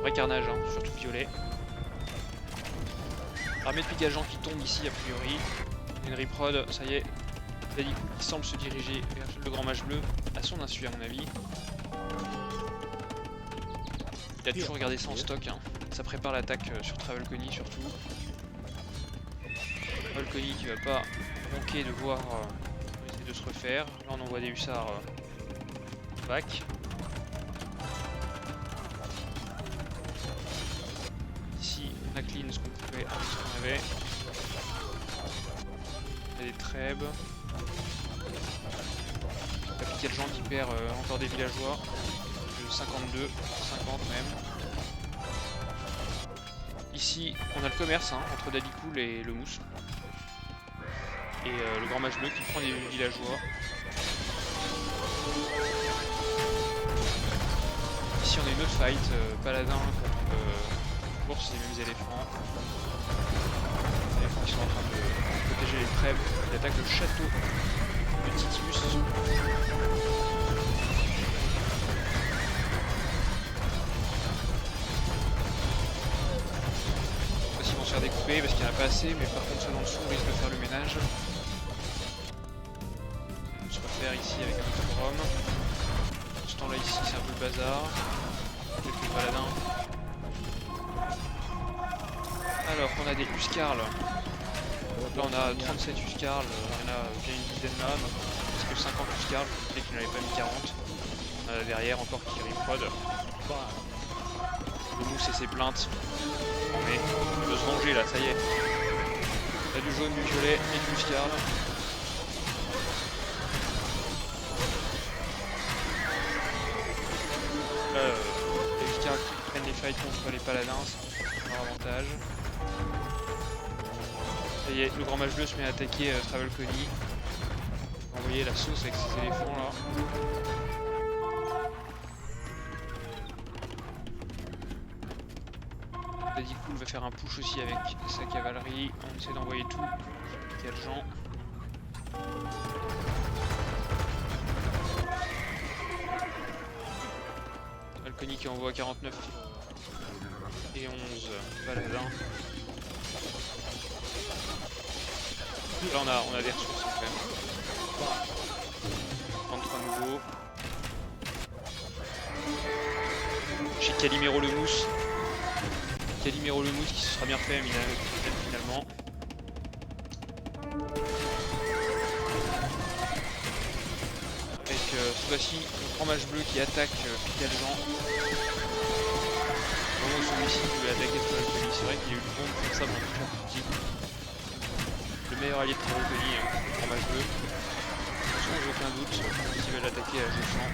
Vrai carnage, hein, surtout violet. L'armée de Pigaljean qui tombe ici a priori. Une riprod, ça y est. Daddy-Cool qui semble se diriger vers le Grand Mage Bleu à son insu à mon avis. Il a toujours gardé ça en stock, hein. Ça prépare l'attaque sur Travelconi surtout. Travelconi qui va pas manquer de voir essayer de se refaire. Là on envoie des hussards back. Ici on a clean ce qu'on pouvait, ce qu'on avait. Il y a des trèbes. La Pigaljean qui perd encore des villageois. 52, 50 même. Ici, on a le commerce hein, entre Daddy-Cool et le Mousse. Et le Grand Mage Bleu qui prend des villageois. Ici, on a une autre fight, paladin contre course les mêmes éléphants. Les éléphants qui sont en train de protéger les trèbes. Ils attaquent le château de Titus. Se faire découper parce qu'il n'y en a pas assez, mais par contre ceux en dessous risquent de faire le ménage. On se refaire ici avec un autre homme. ce temps là ici c'est un peu le bazar. Quelques paladins. Alors qu'on a des Huskarls. Là on a 37 Huskarls, il y en a bien une dizaine là, donc parce que 50 Huskarls, je sais qu'il n'en avait pas mis 40. On a derrière encore qui reprod. Le mousse et ses plaintes. Oh mais il veut se venger là, ça y est. Il y a du jaune, du violet et du Huskarl. Là, les Huskarls qui prennent les fights contre les paladins, c'est leur avantage. Ça y est, le grand mage bleu se met à attaquer Travel Connie. On va envoyer la sauce avec ces éléphants là. Daddy Cool va faire un push aussi avec sa cavalerie. On essaie d'envoyer tout. Quel gens. Travel Connie qui envoie 49 et 11 paladins. Là on a des ressources quand même. 33 nouveaux. Chez Calimero le Mousse. Calimero le Mousse qui se sera bien fait finalement. Avec cette fois-ci le grand mage bleu qui attaque Picaljean. Au moment où celui-ci voulait attaquer Travel Connie, c'est vrai qu'il y a eu le bon de faire ça dans toute la partie. Le meilleur allié de Travel Connie, le grand mage bleu. Sans aucun doute, qui va l'attaquer à jeu champ.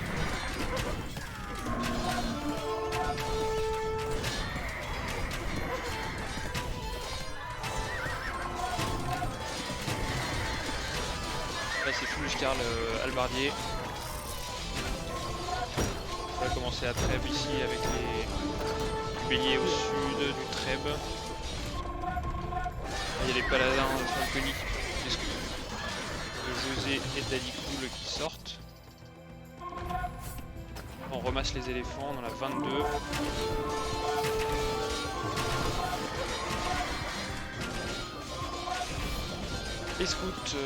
Là c'est full Huskarl Albardier. On va commencer à Trèbes ici avec les béliers au sud du Trèbes. Il y a les paladins de Travel Connie de José et Daddy Cool qui sortent. On ramasse les éléphants, on en a 22. Les scouts,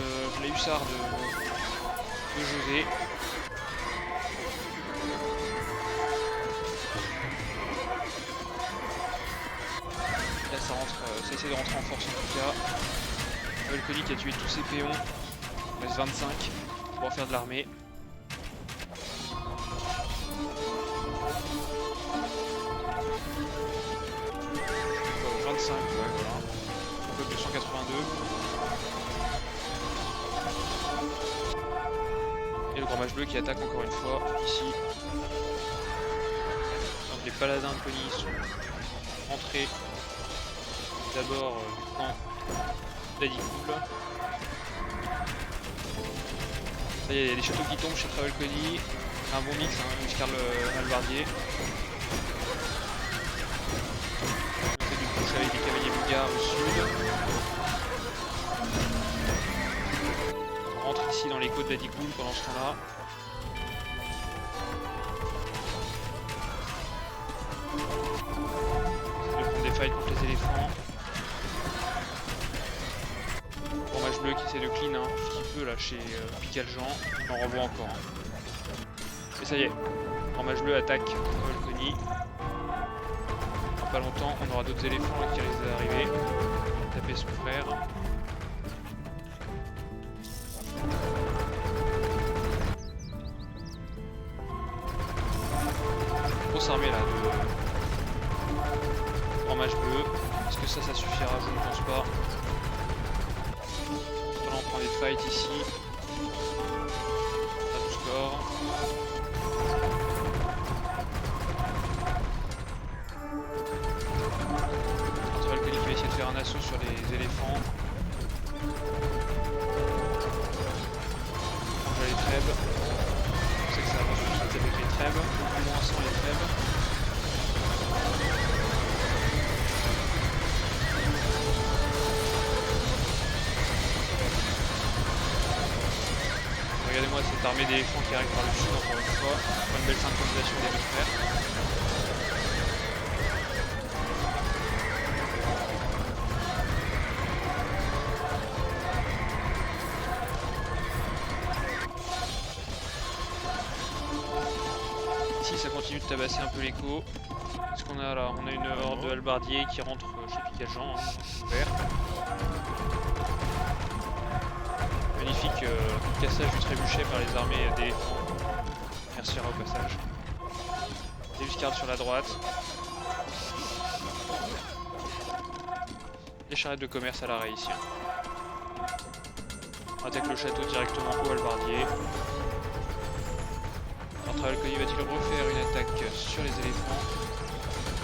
les hussards de José. Là ça rentre, ça essaie de rentrer en force en tout cas. Travel Connie qui a tué tous ses péons. Il reste 25 pour en faire de l'armée. 25, ouais, voilà. Un peu 282. Et le grand mage bleu qui attaque encore une fois ici. Donc les paladins de Connie sont rentrés d'abord du camp Daddy Cool. Ça y est, il y a des châteaux qui tombent chez Travel Connie. C'est un bon mix, hein, Huskarl Albardier. Avec des cavaliers bulgares au sud. On rentre ici dans les côtes Daddy Cool pendant ce temps-là. On essaie de prendre des fights contre les éléphants. Grand mage bleu qui essaie de clean un petit peu là chez Picaljean. On en revoit encore. Et ça y est, grand mage bleu attaque Travel Connie. Pas longtemps, on aura d'autres éléphants qui risquent d'arriver. Taper son frère. Grosse armée là de grand mage bleu. Est-ce que ça suffira? Je ne pense pas. Là on prend des fights ici. On a du score. Un assaut sur les éléphants. On va les trèbes. On sait que ça avance tout de suite avec les trèbes. Au moins sans les trèbes. Regardez-moi cette armée d'éléphants qui arrive par le sud encore une fois. On voit une belle synchronisation des deux frères. ça continue de tabasser un peu l'écho. Qu'est-ce qu'on a là? On a une horde de halbardiers qui rentre chez Picaljean, hein, ouvert. Magnifique cassage du trébuchet par les armées d'éléphants. Merci au passage. Des Huscards sur la droite. Des charrettes de commerce à l'arrêt ici. On attaque le château directement au halbardier. Notre Alconi va-t-il refaire une attaque sur les éléphants?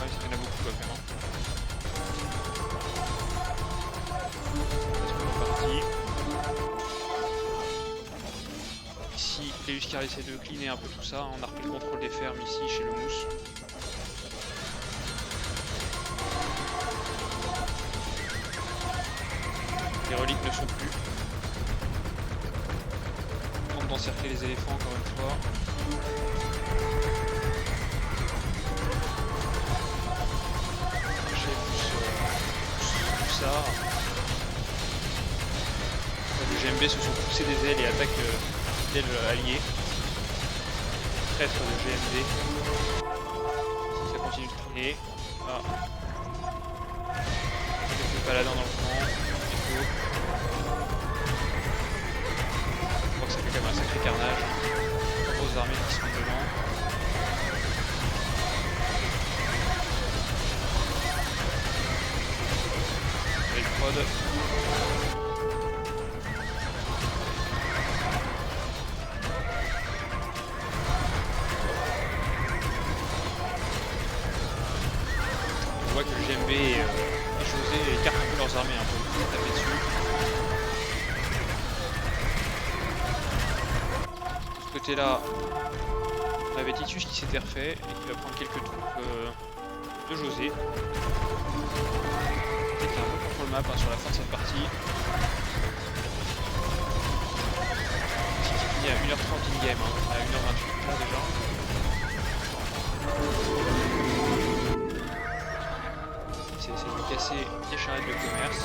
Ouais, il y en a beaucoup quand même. C'est parti. Ici, les Huscards essaient de cleaner un peu tout ça. On a repris le contrôle des fermes ici chez le Mousse. Les reliques ne sont plus. On tente d'encercler les éléphants encore une fois. Ça. Les GMB se sont poussés des ailes et attaquent l'ailes alliée. Traître de GMB. Si ça continue de traîner. Ah. Quelques paladins dans le camp. Écho. Je crois que ça fait quand même un sacré carnage. Grosses armées qui sont devant. On voit que le GMB et José écartent un peu leurs armées, un peu taper dessus. De ce côté-là, on avait Titus qui s'était refait et qui va prendre quelques troupes de José. Un peu contrôle map sur la fin de cette partie. Qui finit à 1h30 in-game, hein. À 1h28 là déjà. C'est de casser des charrettes de commerce.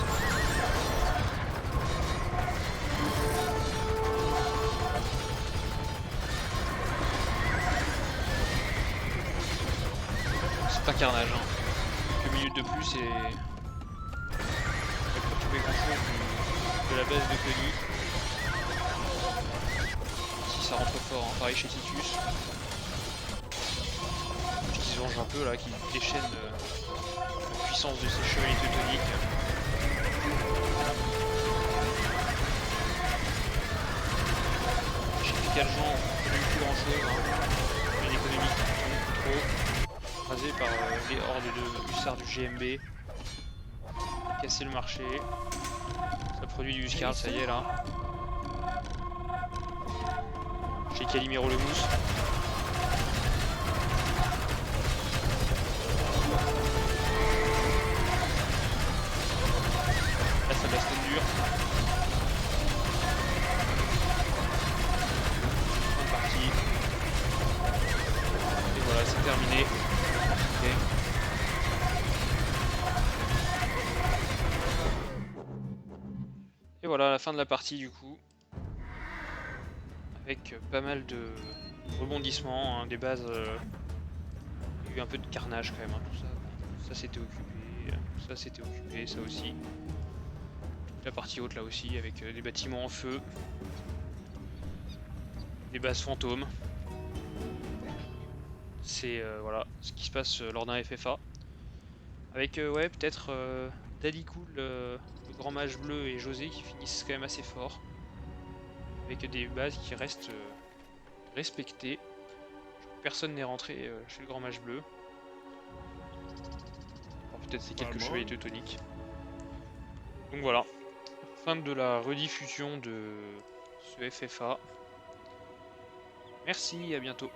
C'est un carnage, hein. Quelques minutes de plus et grand chose de la base de Connie. Ici ça rentre fort, hein. Pareil chez Titus. Qui se venge un peu là, qui déchaîne la puissance de ses chevaliers teutoniques. Chez Picaljean, on n'a eu plus grand chose, hein. Une économie qui tourne beaucoup trop. Rasé par les hordes de hussards du GMB. Casser le marché. Ça produit du Huscard, ça y est là. Chez Calimero le Mousse. Là ça bastonne dur. Bonne partie. Et voilà, c'est terminé. Okay. Et voilà la fin de la partie du coup, avec pas mal de rebondissements, hein, des bases, il y a eu un peu de carnage quand même, hein, tout ça. Ça c'était occupé, ça c'était occupé, ça aussi. La partie haute là aussi avec des bâtiments en feu, des bases fantômes. C'est voilà ce qui se passe lors d'un FFA. Avec ouais peut-être Daddy-Cool, le grand mage bleu et José qui finissent quand même assez fort. Avec des bases qui restent respectées. Personne n'est rentré chez le grand mage bleu. Peut-être c'est quelques chevaliers teutoniques. Donc voilà. Fin de la rediffusion de ce FFA. Merci, à bientôt.